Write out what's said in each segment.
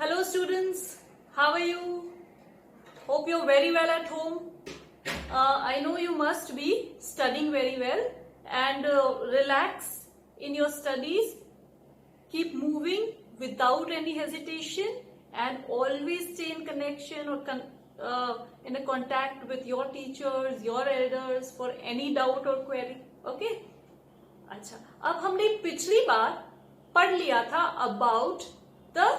Hello students, how are you? Hope you're very well at home. I know you must be studying very well and relax in your studies. Keep moving without any hesitation and always stay in connection or in a contact with your teachers, your elders for any doubt or query. Okay? अच्छा, अब हमने पिछली बार पढ़ लिया था about the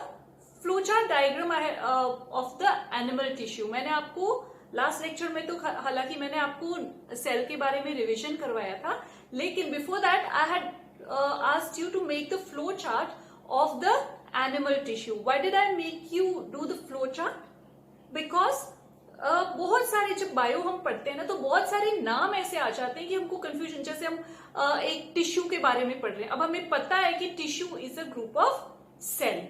flowchart diagram of the animal tissue. मैंने आपको last lecture में तो हालांकि मैंने आपको सेल के बारे में रिवीजन करवाया था, लेकिन before that I had asked you to make the flow chart of the animal tissue. Why did I make you do the flow chart? Because बहुत सारे जब बायो हम पढ़ते हैं ना तो बहुत सारे नाम ऐसे आ जाते हैं कि हमको कंफ्यूजन, जैसे हम एक टिश्यू के बारे में पढ़ रहे हैं. अब हमें पता है कि tissue is a group of cell.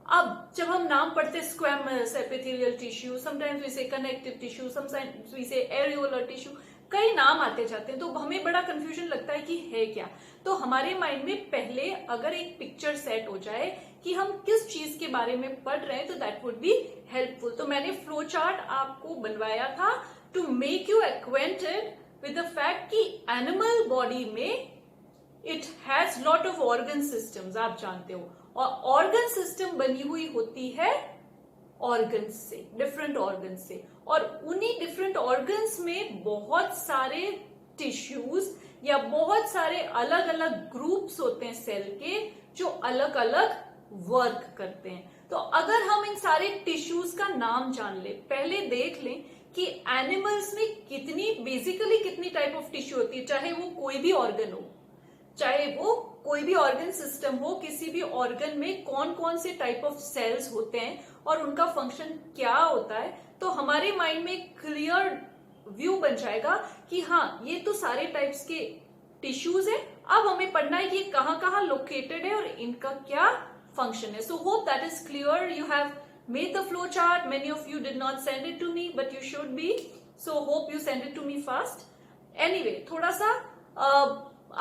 अब जब हम नाम पढ़ते हैं squamous, epithelial tissue, sometimes we say connective tissue, sometimes we say areolar tissue, कई नाम आते जाते हैं तो हमें बड़ा कंफ्यूजन लगता है कि है क्या. तो हमारे माइंड में पहले अगर एक पिक्चर सेट हो जाए कि हम किस चीज के बारे में पढ़ रहे हैं तो दैट वुड बी हेल्पफुल. तो मैंने फ्लो चार्ट आपको बनवाया था to make you acquainted with the fact कि एनिमल बॉडी में it has lot of organ systems. आप जानते हो, और ऑर्गन सिस्टम बनी हुई होती है ऑर्गन्स से, डिफरेंट ऑर्गन्स से, और उन्हीं डिफरेंट ऑर्गन्स में बहुत सारे टिश्यूज या बहुत सारे अलग अलग ग्रुप्स होते हैं सेल के जो अलग अलग वर्क करते हैं. तो अगर हम इन सारे टिश्यूज का नाम जान ले, पहले देख लें कि एनिमल्स में बेसिकली कितनी टाइप ऑफ टिश्यू होती है, चाहे वो कोई भी ऑर्गन हो, चाहे वो कोई भी ऑर्गन सिस्टम हो, किसी भी ऑर्गन में कौन कौन से टाइप ऑफ सेल्स होते हैं और उनका फंक्शन क्या होता है. तो हमारे माइंड में क्लियर व्यू बन जाएगा कि हाँ, ये तो सारे टाइप्स के टिश्यूज है. अब हमें पढ़ना है कि कहाँ कहाँ लोकेटेड है और इनका क्या फंक्शन है. So hope that is clear. You have made the flow chart. Many of you did not send it to me, but you should be. So hope you send it to me fast. Anyway, थोड़ा सा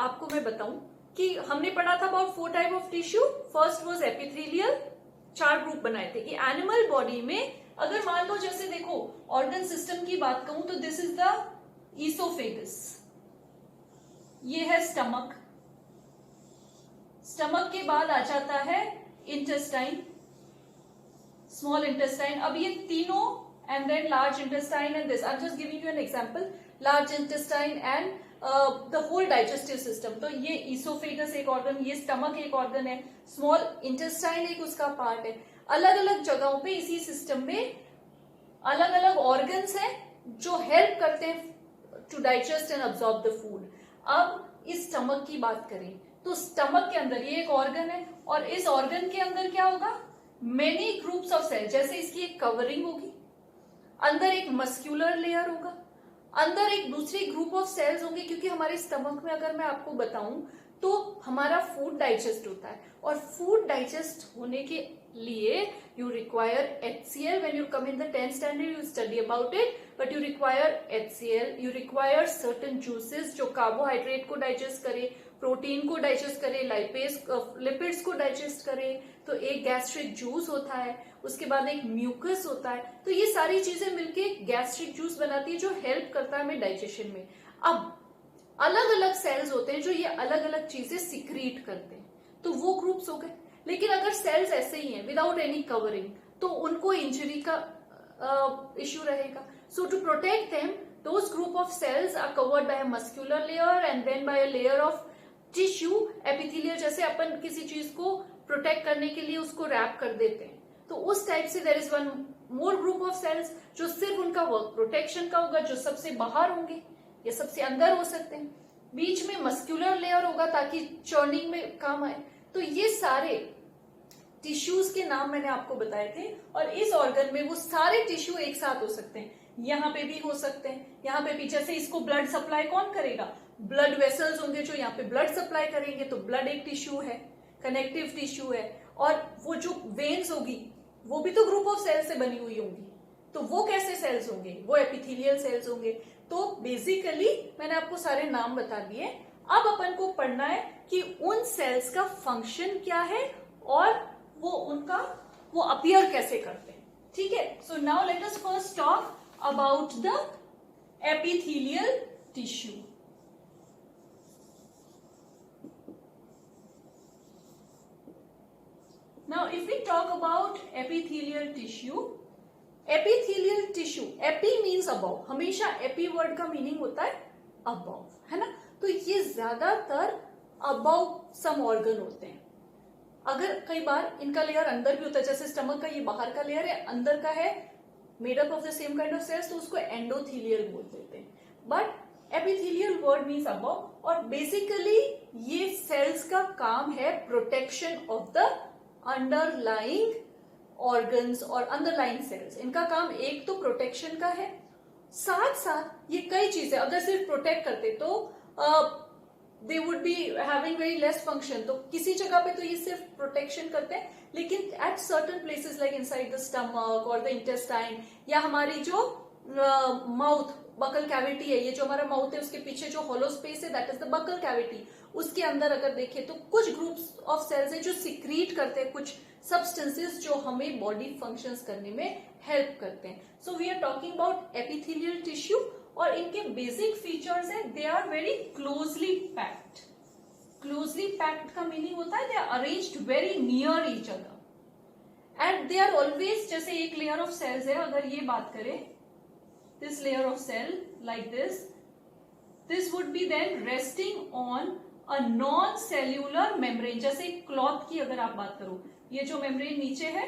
आपको मैं बताऊं कि हमने पढ़ा था about 4 type of tissue. First was epithelial. 4 group बनाए थे कि एनिमल बॉडी में अगर मान लो, जैसे देखो ऑर्गन सिस्टम की बात कहूं तो दिस इज द ईसोफेगस, ये है स्टमक. स्टमक के बाद आ जाता है इंटेस्टाइन, स्मॉल इंटेस्टाइन. अब ये तीनों and then large intestine and this. I am just giving you an example. Large intestine and the whole digestive system. तो ये ईसोफेगस एक ऑर्गन, ये स्टमक एक ऑर्गन है, स्मॉल इंटेस्टाइन एक उसका पार्ट है. अलग अलग जगहों पे इसी सिस्टम में अलग अलग ऑर्गन्स हैं जो हेल्प करते हैं to digest and absorb the food. अब इस स्टमक की बात करें तो स्टमक के अंदर ये एक ऑर्गन है और इस ऑर्गन के अंदर क्या होगा, मेनी ग्रुप्स ऑफ सेल. जैसे इसकी एक कवरिंग होगी, अंदर एक मस्क्यूलर लेयर होगा, अंदर एक दूसरी ग्रुप ऑफ सेल्स होंगे, क्योंकि हमारे स्टमक में अगर मैं आपको बताऊं तो हमारा फूड डाइजेस्ट होता है और फूड डाइजेस्ट होने के लिए you require HCl. When you come in the 10th standard you study about it, but you require HCl. You require certain juices जो कार्बोहाइड्रेट को डाइजेस्ट करे, प्रोटीन को डाइजेस्ट करे, लिपिड्स को डाइजेस्ट करे. तो एक गैस्ट्रिक जूस होता है, उसके बाद एक म्यूकस होता है. तो ये सारी चीजें मिलके गैस्ट्रिक जूस बनाती है जो हेल्प करता है हमें डाइजेशन में. अब अलग अलग सेल्स होते हैं जो ये अलग अलग चीजें सिक्रीट करते हैं, तो वो ग्रुप्स हो गए. लेकिन अगर सेल्स ऐसे ही हैं विदाउट एनी कवरिंग तो उनको इंजरी का इश्यू रहेगा. So to protect them those group of cells are covered by a muscular layer and then by a layer of tissue, epithelial. जैसे अपन किसी चीज को प्रोटेक्ट करने के लिए उसको रैप कर देते हैं, तो उस टाइप से there is one more group of cells जो सिर्फ उनका वर्क प्रोटेक्शन का होगा, जो सबसे बाहर होंगे या सबसे अंदर हो सकते हैं. बीच में मस्क्यूलर लेयर होगा ताकि चर्निंग में काम आए. तो ये सारे टिश्यूज के नाम मैंने आपको बताए थे और इस ऑर्गन में वो सारे टिश्यू एक साथ हो सकते हैं. यहाँ पे भी हो सकते हैं, यहाँ पे भी. जैसे इसको ब्लड सप्लाई कौन करेगा, ब्लड वेसल्स होंगे जो यहाँ पे ब्लड सप्लाई करेंगे, तो ब्लड एक टिश्यू है, कनेक्टिव टिश्यू है. और वो जो वेन्स होगी वो भी तो ग्रुप ऑफ सेल से बनी हुई होंगी, तो वो कैसे सेल्स होंगे, वो एपिथेलियल सेल्स होंगे. तो बेसिकली मैंने आपको सारे नाम बता दिए. अब अपन को पढ़ना है कि उन सेल्स का फंक्शन क्या है और वो उनका वो अपीयर कैसे करते हैं, ठीक है। So now let us first talk about the epithelial tissue. Now if we talk about epithelial tissue, epithelial tissue, epi means above, हमेशा epi word का मीनिंग होता है above, है ना। तो ये ज्यादातर above some organ होते हैं। अगर कई बार इनका लेयर अंदर भी होता है, जैसे स्टमक का ये बाहर का लेयर है, अंदर का है made up of the same kind of cells, तो उसको एंडोथीलियल बोल देते हैं। But epithelial word means above, और बेसिकली ये सेल्स का काम है protection of the underlying organs और अंडरलाइंग सेल्स। इनका काम एक तो प्रोटेक्शन का है, साथ साथ ये कई चीजें अगर सिर्फ प्रोटेक्ट करते तो they would be having very less function. तो किसी जगह पे तो ये सिर्फ प्रोटेक्शन करते हैं, लेकिन at certain places like inside the stomach और द इंटेस्टाइन, या हमारी जो माउथ बकल कैविटी है, ये जो हमारा माउथ है उसके पीछे जो होलो स्पेस है that is the buccal cavity, उसके अंदर अगर देखें तो कुछ ग्रुप्स ऑफ सेल्स है जो सिक्रीट करते हैं कुछ सब्सटेंसेस जो हमें बॉडी फंक्शंस करने में हेल्प करते हैं। So we are talking about epithelial tissue, और इनके बेसिक फीचर्स है they are very closely packed. Closely packed का मीनिंग होता है they are arranged very near each other and they are always, जैसे एक लेयर ऑफ सेल्स है, अगर ये बात करें this layer of cell like this would be then resting on a non-cellular membrane। जैसे क्लॉथ की अगर आप बात करो, ये जो मेम्ब्रेन नीचे है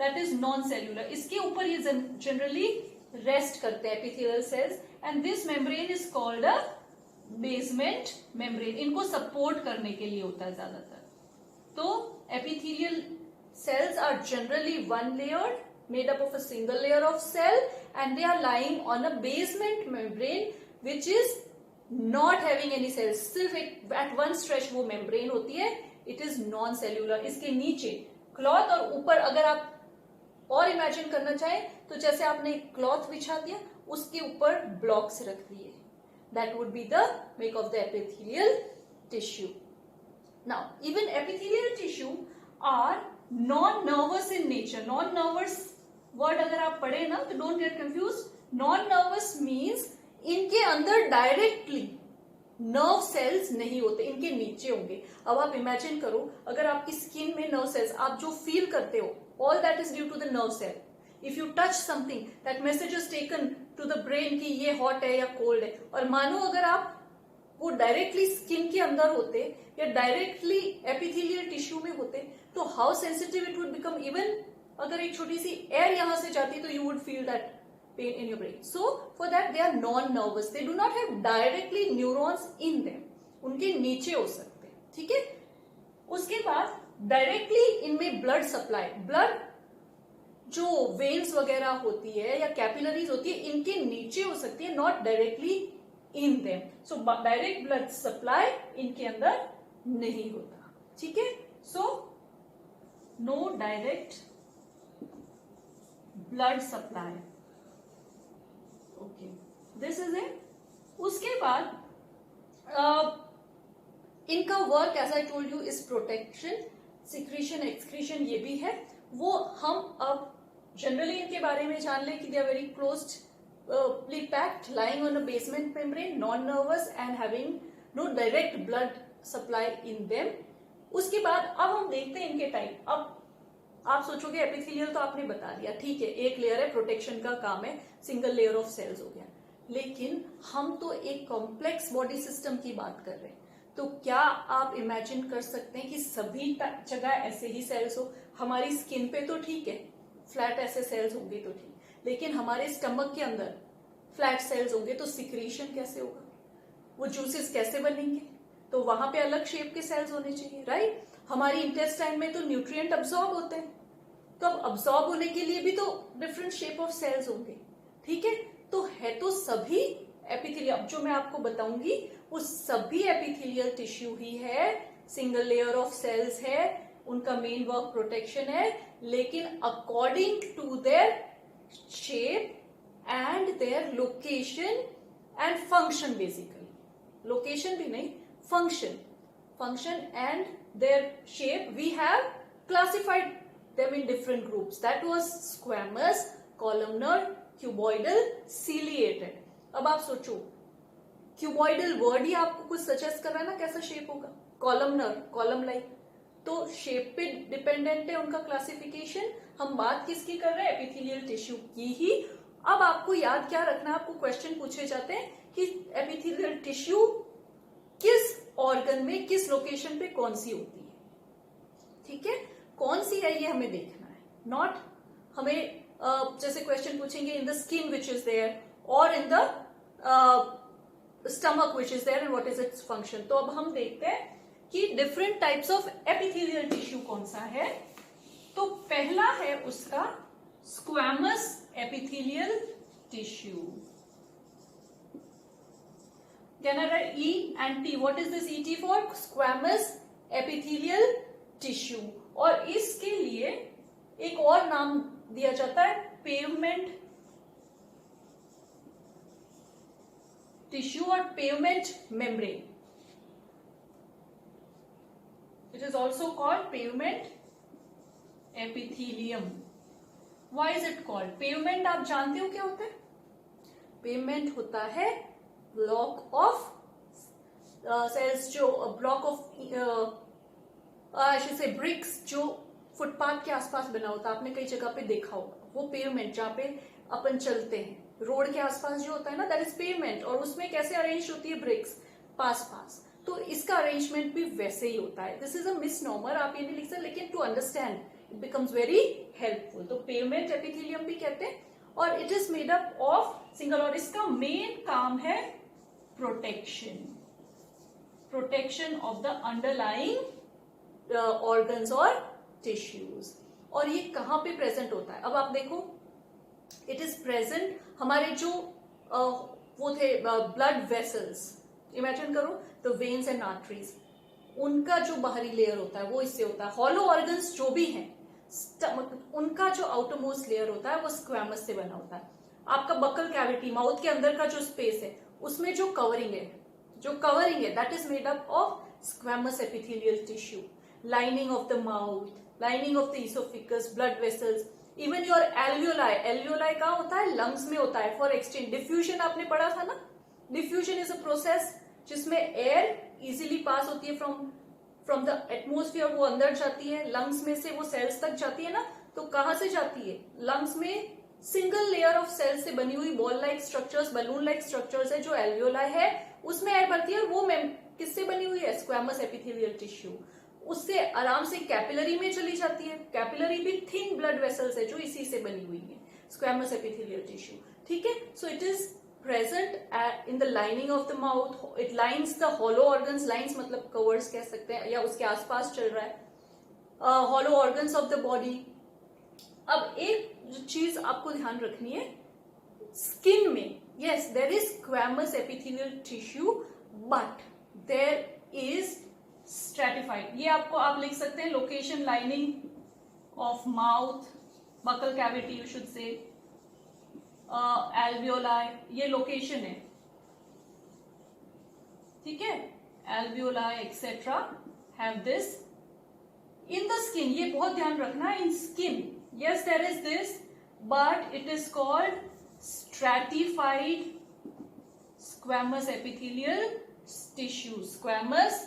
that is non-cellular, इसके ऊपर ये जनरली रेस्ट करते हैं epithelial cells, and this membrane is called a basement membrane. इनको सपोर्ट करने के लिए होता है ज्यादातर। तो epithelial cells are generally one layered, made up of a single layer of cell, and they are lying on a basement membrane which is not having any cells। सिर्फ एक at one stretch वो membrane होती है, it is non cellular। इसके नीचे cloth और ऊपर अगर आप और इमेजिन करना चाहें तो जैसे आपने क्लॉथ बिछा दिया उसके ऊपर ब्लॉक्स रख दिए, that would be the make of the epithelial tissue। Now even epithelial tissue are non-nervous in nature। non-nervous word अगर आप पढ़े ना तो don't get confuse. Non nervous means इनके अंदर डायरेक्टली नर्व सेल्स नहीं होते, इनके नीचे होंगे। अब आप इमेजिन करो अगर आपकी स्किन में नर्व सेल्स, आप जो फील करते हो all that is due to the nerve cell. If you touch something that message is taken to the brain कि ये हॉट है या कोल्ड है। और मानो अगर आप वो डायरेक्टली स्किन के अंदर होते या डायरेक्टली एपिथेलियल टिश्यू में होते तो how sensitive it would become. Even अगर एक छोटी सी एयर यहां से जाती तो you would feel that pain in your brain. So for that they are non nervous, they do not have directly neurons in them, उनके नीचे हो सकते हैं, ठीक है। उसके बाद डायरेक्टली इनमें ब्लड सप्लाई, ब्लड जो वेन्स वगैरह होती है या कैपिलरीज होती है इनके नीचे हो सकती है, not directly in them. So direct blood supply इनके अंदर नहीं होता, ठीक है। So no direct blood supply, okay, this is it. उसके बाद इनका work as I told you is protection, secretion, excretion ये भी है। वो हम अब जनरली इनके बारे में जान लें कि they are very closely packed, lying on a basement membrane, non-nervous and having no direct blood supply in them। उसके बाद अब हम देखते हैं इनके टाइप। अब आप सोचोगे एपिथेलियल तो आपने बता दिया, ठीक है, एक लेयर है, प्रोटेक्शन का काम है, सिंगल लेयर ऑफ सेल्स हो गया। लेकिन हम तो एक कॉम्प्लेक्स बॉडी सिस्टम की बात कर रहे हैं, तो क्या आप इमेजिन कर सकते हैं कि सभी जगह ऐसे ही सेल्स हो। हमारी स्किन पे तो ठीक है, फ्लैट ऐसे सेल्स होंगे तो ठीक, लेकिन हमारे स्टमक के अंदर फ्लैट सेल्स होंगे तो सिक्रीशन कैसे होगा, वो जूसेस कैसे बनेंगे, तो वहां पे अलग शेप के सेल्स होने चाहिए, राइट। हमारी इंटेस्टाइन में तो न्यूट्रिएंट अब्सॉर्ब होते हैं, तो अब अब्सॉर्ब होने के लिए भी तो डिफरेंट शेप ऑफ सेल्स होंगे, ठीक है। तो है तो सभी एपिथेलियल, अब जो मैं आपको बताऊंगी वो सभी एपिथेलियल टिश्यू ही है, सिंगल लेयर ऑफ सेल्स है, उनका मेन वर्क प्रोटेक्शन है, लेकिन according to their shape and their location and function, basically location भी नहीं, function and their shape we have classified them in different groups. That was squamous, columnar, cuboidal, ciliated. अब आप सोचो cuboidal word ही आपको कुछ suggest कर रहा है ना कैसा शेप होगा. कॉलमनर, कॉलम लाइक, तो शेप पे डिपेंडेंट है उनका क्लासिफिकेशन. हम बात किसकी कर रहे हैं? एपिथेलियल टिश्यू की ही. अब आपको याद क्या रखना है, आपको क्वेश्चन पूछे जाते हैं कि एपिथेलियल टिश्यू किस ऑर्गन में किस लोकेशन पे कौन सी होती है. ठीक है, कौन सी है ये हमें देखना है. नॉट हमें जैसे क्वेश्चन पूछेंगे in the skin which is there और in the stomach which is there and what is its function. तो अब हम देखते हैं कि different types of epithelial tissue कौन सा है. तो पहला है उसका squamous epithelial tissue. Can I write E and T? What is this ET for? Squamous epithelial tissue. और इसके लिए एक और नाम दिया जाता है पेवमेंट टिश्यू और pavement membrane. It is also called pavement epithelium. Why is it called? Pavement आप जानते हो क्या होता है? Pavement होता है ब्लॉक ऑफ सेल्स, जो block of I should say bricks जो फुटपाथ के आसपास बना होता है. आपने कई जगह पे देखा होगा वो पेवमेंट जहाँ पे अपन चलते हैं. रोड के आसपास जो होता है ना, दैट इज पेवमेंट. और उसमें कैसे अरेंज होती है? ब्रिक्स पास पास. तो इसका अरेंजमेंट भी वैसे ही होता है. दिस इज अ मिसनॉमर, आप ये नहीं लिख सकते, लेकिन to understand it becomes very helpful. तो पेवमेंट एपिथेलियम भी कहते हैं. और it is made up of single, और इसका मेन काम है protection of the underlying organs और टिश्यूज. और ये कहां पे प्रेजेंट होता है? अब आप देखो, इट इज प्रेजेंट हमारे जो वो थे ब्लड वेसल्स. इमेजिन करो द वेन्स एंड आर्टरीज, उनका जो बाहरी लेयर होता है वो इससे होता है. हॉलो ऑर्गन्स जो भी हैं, उनका जो आउटर मोस्ट लेयर होता है वो स्क्वैमस से बना होता है. आपका बकल कैविटी, माउथ के अंदर का जो स्पेस है, उसमें जो कवरिंग है that is made up of squamous epithelial tissue. Lining of the mouth, lining of the oesophagus, blood vessels, even your alveoli. Alveoli कहाँ होता है? लंग्स में होता है फॉर एक्सचेंज. डिफ्यूजन आपने पढ़ा था ना. डिफ्यूजन इज अ प्रोसेस जिसमें एयर इजीली पास होती है फ्रॉम द एटमोस्फियर, वो अंदर जाती है, लंग्स में से वो सेल्स तक जाती है ना. तो कहां से जाती है? लंग्स में सिंगल लेयर ऑफ सेल्स से बनी हुई ball like structures, balloon like structures है जो एल्वियोलाई है, उसमें एयर भरती है. और वो किससे बनी हुई है? Squamous epithelial tissue. उससे आराम से कैपिलरी में चली जाती है. कैपिलरी भी थिन ब्लड वेसल्स है जो इसी से बनी हुई है, स्क्वैमस एपिथेलियल टिश्यू. ठीक है, so it is present in the lining of the mouth. It lines the hollow organs. Lines मतलब कवर्स कह सकते हैं, या उसके आसपास चल रहा है. Hollow organs of the body. अब एक चीज आपको ध्यान रखनी है, स्किन में yes there is squamous epithelial tissue but there is stratified. ये आपको आप लिख सकते हैं location, lining of mouth, buccal cavity you should say, alveoli, ये लोकेशन है. ठीक है, alveoli etcetera have this in the skin. ये बहुत ध्यान रखना है. इन skin yes there is this but it is called stratified squamous epithelial tissue. squamous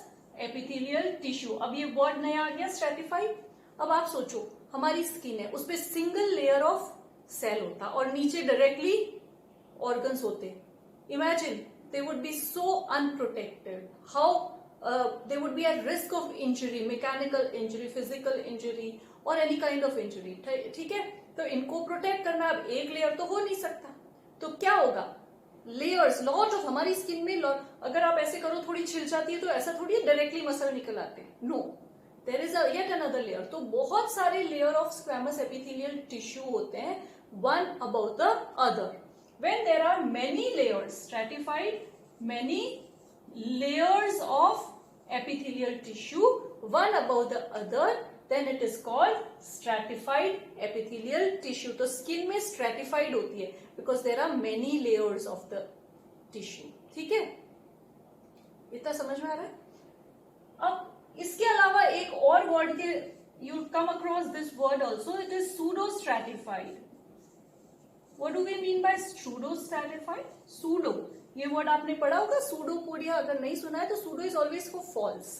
epithelial tissue. अब ये वर्ड नया आ गया stratified. अब आप सोचो हमारी स्किन है, उसपे सिंगल लेयर ऑफ सेल होता और नीचे डायरेक्टली ऑर्गन्स होते. Imagine they would be so unprotected. How they would be at risk of injury, mechanical injury, physical injury or any kind of injury. ठीक है, तो इनको प्रोटेक्ट करना. अब एक लेयर तो हो नहीं सकता, तो क्या होगा? Layers, lot of. हमारी स्किन में अगर आप ऐसे करो थोड़ी छिल जाती है, तो ऐसा थोड़ी डायरेक्टली मसल निकल आते हैं. No, there is yet another layer. तो बहुत सारे layer of squamous epithelial tissue होते हैं, one about the other. When there are many layers, stratified, many layers of epithelial tissue one above the other, then it is called stratified epithelial tissue. तो skin में stratified होती है because there are many layers of the tissue. ठीक है, इतना समझ में आ रहा है? अब इसके अलावा एक और वर्ड के you come across this word also. It is pseudo-stratified. What do we mean by pseudo-stratified? Pseudo, ये वर्ड आपने पढ़ा होगा, pseudopodia. अगर नहीं सुना है तो pseudo is always for false.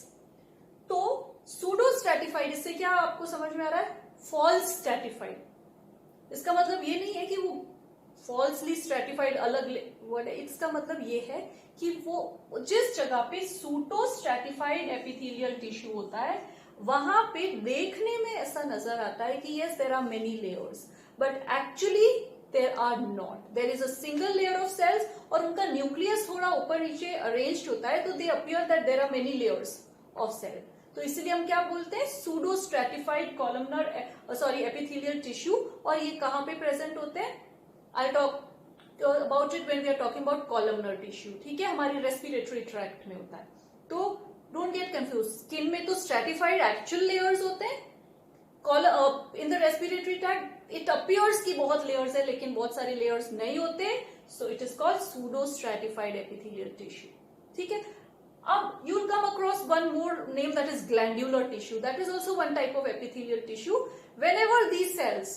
तो pseudo-stratified, इससे क्या आपको समझ में आ रहा है? False stratified. इसका मतलब ये नहीं है कि वो falsely stratified अलग वर्ड है. इसका मतलब ये है कि वो जिस जगह पे pseudo-stratified epithelial tissue होता है वहां पे देखने में ऐसा नजर आता है कि yes there are many layers, but actually there are not. There is a single layer of cells और उनका न्यूक्लियस थोड़ा ऊपर नीचे अरेंज्ड होता है, तो they appear that there are many layers of cell. तो इसीलिए हम क्या बोलते हैं? Pseudo stratified columnar epithelial tissue. और ये कहाँ पे प्रेजेंट होते हैं? I talk about it when we are talking about columnar tissue. ठीक है, हमारी रेस्पिरेटरी ट्रैक्ट में होता है. तो डोंट गेट कंफ्यूज. स्किन में तो स्ट्रेटिफाइड एक्चुअल लेयर्स होते हैं. In the respiratory tract it appears की बहुत लेयर्स है, लेकिन बहुत सारे लेयर्स नहीं होते. So it is called pseudo stratified epithelial tissue. ठीक है. अब you'll come across one more name, that is glandular tissue. That is also one type of epithelial tissue. Whenever these cells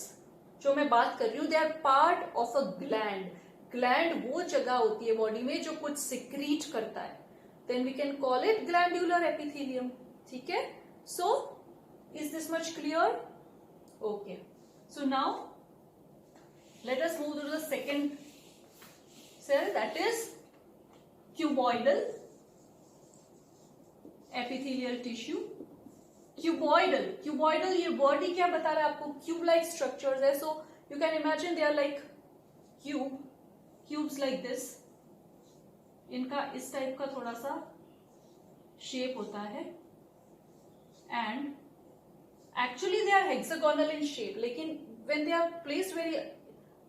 जो मैं बात कर रही हूँ, they are part of a gland. Gland वो जगह होती है बॉडी में जो कुछ secrete करता है. Then we can call it glandular epithelium. ठीक है. So is this much clear? Okay. So now let us move to the second cell, that is cuboidal epithelial tissue. Cuboidal, cuboidal ये word ही क्या बता रहा है आपको? क्यूब लाइक स्ट्रक्चर्स है. So you can imagine they are like cube, cubes like this. इनका इस टाइप का थोड़ा सा शेप होता है and actually they are hexagonal in shape, लेकिन when they are placed very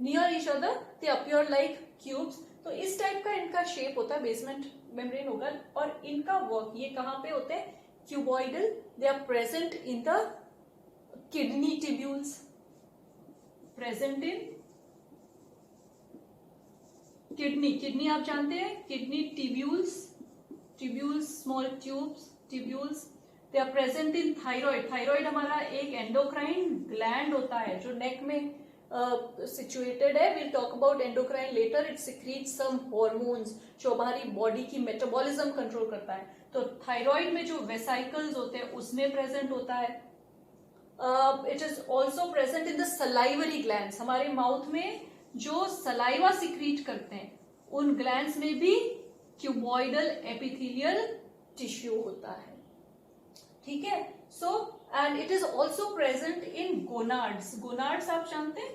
near each other they appear like cubes. तो इस टाइप का इनका शेप होता है. बेसमेंट मेम्ब्रेन होगा और इनका वर्क ये कहां पे होते हैं? Cuboidal. They are present in the kidney tubules. Present in kidney. Kidney आप जानते हैं, kidney tubules, tubules small tubes, tubules. They are present in thyroid. Thyroid हमारा एक एंडोक्राइन ग्लैंड होता है जो नेक में सिचुएटेड है. Will talk about endocrine later. It secrete some hormones जो हमारी बॉडी की मेटाबॉलिज्म कंट्रोल करता है. तो थायराइड में जो वेसाइकल्स होते हैं उसमें प्रेजेंट होता है. It is also present in the salivary glands. हमारे माउथ में जो सलाइवा सिक्रीट करते हैं उन ग्लैंड्स में भी क्यूबॉइडल एपिथेलियल टिश्यू होता है. ठीक है. So and it is also present in gonads. Gonads आप जानते हैं,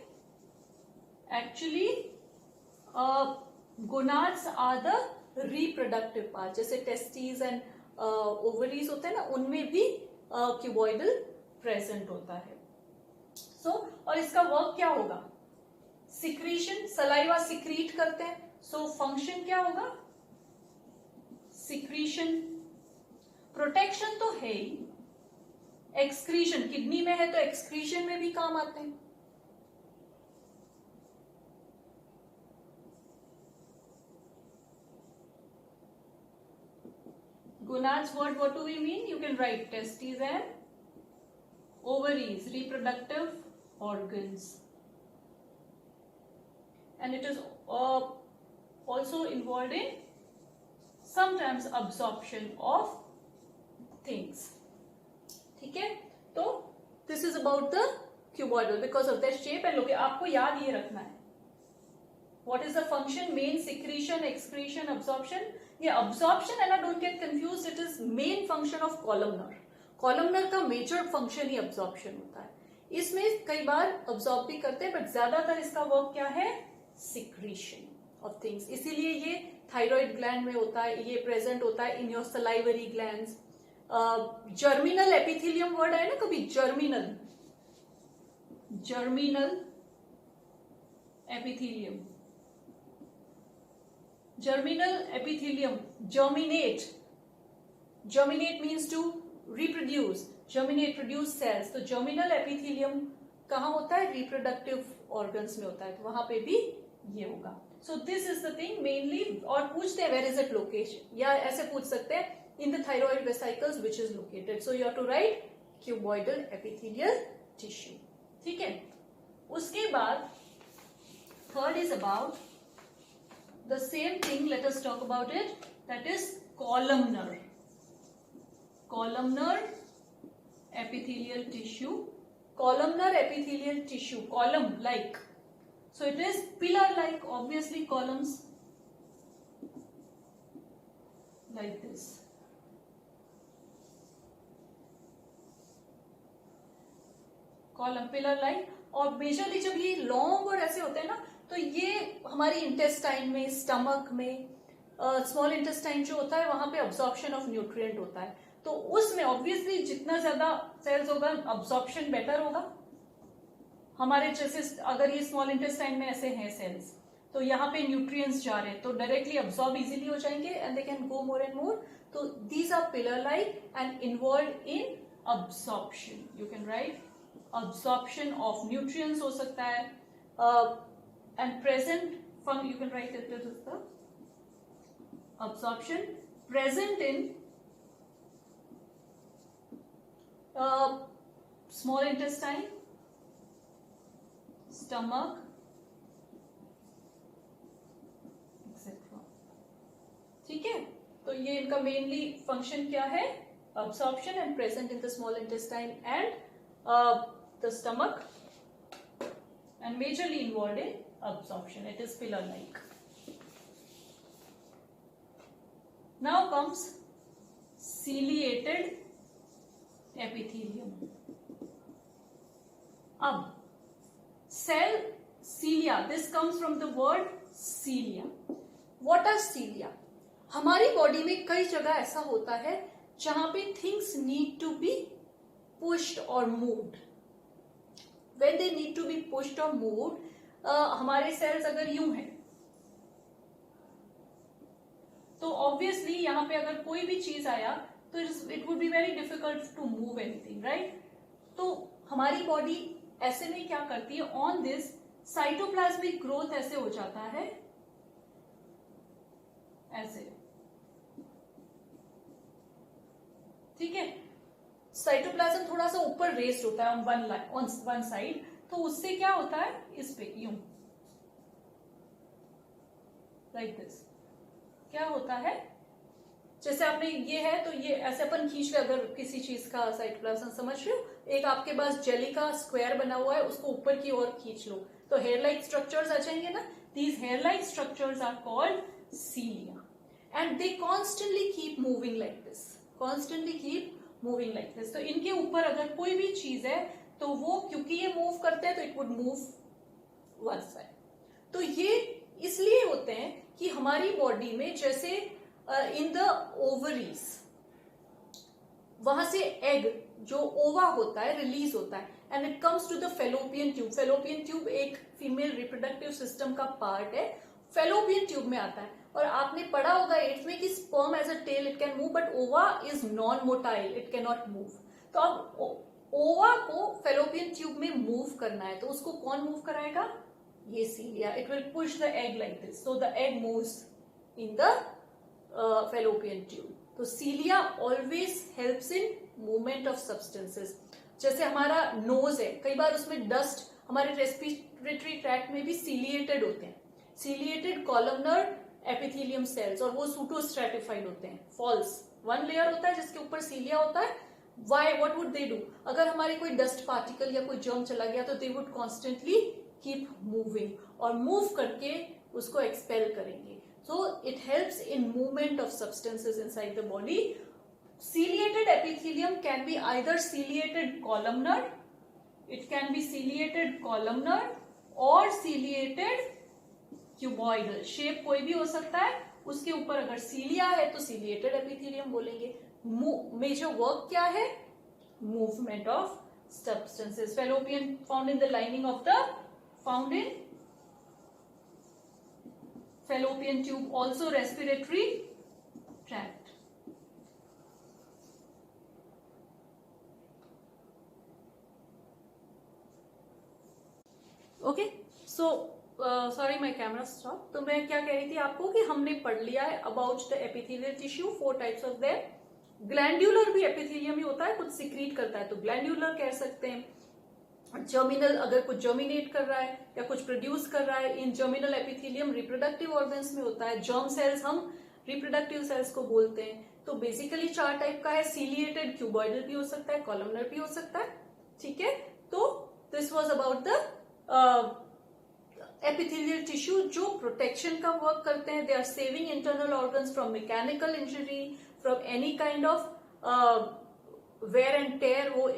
actually gonads are the reproductive part. जैसे टेस्टिस एंड ओवरीज होते हैं ना, उनमें भी क्यूबॉइडल प्रेजेंट होता है. सो और इसका वर्क क्या होगा? सिक्रीशन. सलाइवा सिक्रीट करते हैं. सो फंक्शन क्या होगा? सिक्रीशन. प्रोटेक्शन तो है ही. एक्सक्रीशन, किडनी में है तो एक्सक्रीशन में भी काम आते हैं. Gonads word, what do we mean? You can write testes and ovaries, reproductive organs. And it is also involved in sometimes absorption of things. ठीक है. तो this is about the cuboidal because of their shape and look. आपको याद ये रखना है. What is the function? Main secretion, excretion, absorption. ये absorption है ना, don't get confused. It is main function of columnar. Columnar का major function ही absorption होता है. इसमें कई बार absorb भी करते हैं, but ज्यादातर इसका work क्या है? Secretion of things. इसीलिए ये thyroid gland में होता है, ये present होता है in your salivary glands. Germinal epithelium word है ना कभी? Germinal, germinal epithelium. Germinal epithelium, germinate. Germinate means to reproduce. Germinate, produce cells. तो germinal epithelium कहाँ होता है? Reproductive organs में होता है. तो वहां पे भी ये होगा. So this is the thing mainly. और पूछते हैं where is it location? या ऐसे पूछ सकते हैं in the thyroid vesicles which is located. So you have to write cuboidal epithelial tissue. ठीक है, उसके बाद third is about the same thing, let us talk about it, that is columnar epithelial tissue. Columnar epithelial tissue, column like, so it is pillar like, obviously columns like this. Column pillar like, और majorly जब ये long और ऐसे होते हैं ना, तो ये हमारी इंटेस्टाइन में, स्टमक में, स्मॉल इंटेस्टाइन जो होता है वहां पे अब्सॉर्प्शन ऑफ न्यूट्रिएंट होता है, तो उसमें ऑब्वियसली जितना ज्यादा सेल्स होगा अब्सॉर्प्शन बेटर होगा। हमारे जैसे अगर ये स्मॉल इंटेस्टाइन में ऐसे हैं सेल्स, तो यहाँ पे न्यूट्रिएंट्स जा रहे हैं तो डायरेक्टली अब्सॉर्ब इजीली हो जाएंगे and they can go more and more. तो these are pillar like and involve in absorption. You can write absorption of nutrients हो सकता है, and present from, you can write it as the absorption present in small intestine, stomach, etc. ठीक है, तो ये इनका mainly function क्या है, absorption and present in the small intestine and the stomach and majorly involved in absorption. It is pillar like. Now comes ciliated epithelium. अब cell cilia, this comes from the word cilia. What are cilia? हमारी body में कई जगह ऐसा होता है जहां पे things need to be pushed or moved. When they need to be pushed or moved, हमारे सेल्स अगर यूं हैं तो ऑब्वियसली यहाँ पे अगर कोई भी चीज आया तो it would be very difficult to move anything, right. तो हमारी बॉडी ऐसे में क्या करती है, ऑन दिस साइटोप्लाज्मिक ग्रोथ ऐसे हो जाता है, ऐसे, ठीक है। साइटोप्लाज्म थोड़ा सा ऊपर रेस्ड होता है ऑन वन साइड, तो उससे क्या होता है, इस पे यूं लाइक दिस क्या होता है, जैसे आपने ये है तो ये ऐसे अपन खींच ले, अगर किसी चीज का साइटोप्लाज्म समझ रहे हो, एक आपके पास जेली का स्क्वायर बना हुआ है, उसको ऊपर की ओर खींच लो तो हेयर लाइक स्ट्रक्चर्स आ जाएंगे ना। These hair like structures are called cilia and they constantly keep moving like this, constantly keep moving like this. तो इनके ऊपर अगर कोई भी चीज है तो वो क्योंकि ये मूव करते हैं तो it would move one side. तो ये इसलिए होते हैं कि हमारी बॉडी में जैसे इन द ओवरीज वहां से एग जो ओवा होता है रिलीज होता है and it comes to the fallopian tube. Fallopian tube एक फीमेल रिप्रोडक्टिव सिस्टम का पार्ट है, फेलोपियन ट्यूब में आता है। और आपने पढ़ा होगा 8th में कि sperm has a tail it can move but ova is non motile, it can not move. तो अब ओवा को फेलोपियन ट्यूब में मूव करना है तो उसको कौन मूव कराएगा, ये cilia. It will push the egg like this, so the egg moves in the fallopian tube. तो cilia always helps in movement of substances. जैसे हमारा नोज है, कई बार उसमें डस्ट, हमारे रेस्पिरेटरी ट्रैक्ट में भी सीलिएटेड होते हैं, सीलिएटेड कॉलमनर एपिथेलियम सेल्स, और वो सूटोस्ट्रेटिफाइड होते हैं। फॉल्स वन लेयर होता है जिसके ऊपर सीलिया होता है। Why, what would they do, अगर हमारे कोई डस्ट पार्टिकल या कोई जर्म चला गया तो they would constantly keep moving और मूव करके उसको एक्सपेल करेंगे। So it helps in movement of substances inside the body. Ciliated epithelium can be either ciliated columnar, it can be ciliated columnar or ciliated cuboidal, shape कोई भी हो सकता है। उसके ऊपर अगर सीलिया है तो ciliated epithelium बोलेंगे। मेजर वर्क क्या है, movement of substances। Fallopian found in the lining of the, found in fallopian tube, also respiratory tract। Okay, so sorry my camera stop. तो मैं क्या कह रही थी आपको कि हमने पढ़ लिया है about the epithelial tissue, 4 types of their. Glandular भी एपिथेलियम ही होता है, कुछ सिक्रीट करता है, तो ग्लैंड्यूलर कह सकते हैं। जर्मिनल, अगर कुछ जर्मिनेट कर रहा है या कुछ प्रोड्यूस कर रहा है, इन जर्मिनल एपिथेलियम रिप्रोडक्टिव ऑर्गन्स में होता है। जर्म सेल्स हम रिप्रोडक्टिव सेल्स को बोलते हैं। तो बेसिकली 4 टाइप का है, सीलिएटेड, क्यूबॉइडल भी हो सकता है, कॉलमनर भी हो सकता है, ठीक है। तो this was about the epithelial tissue जो प्रोटेक्शन का वर्क करते हैं। They are saving internal organs from mechanical injury, from any kind of wear and tear, वो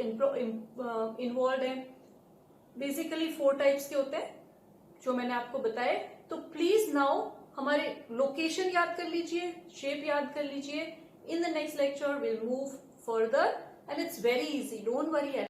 इन्वॉल्व है। बेसिकली 4 टाइप्स के होते हैं जो मैंने आपको बताए। तो प्लीज नाउ हमारे लोकेशन याद कर लीजिए, शेप याद कर लीजिए। In the next lecture will move further and it's very easy, don't worry.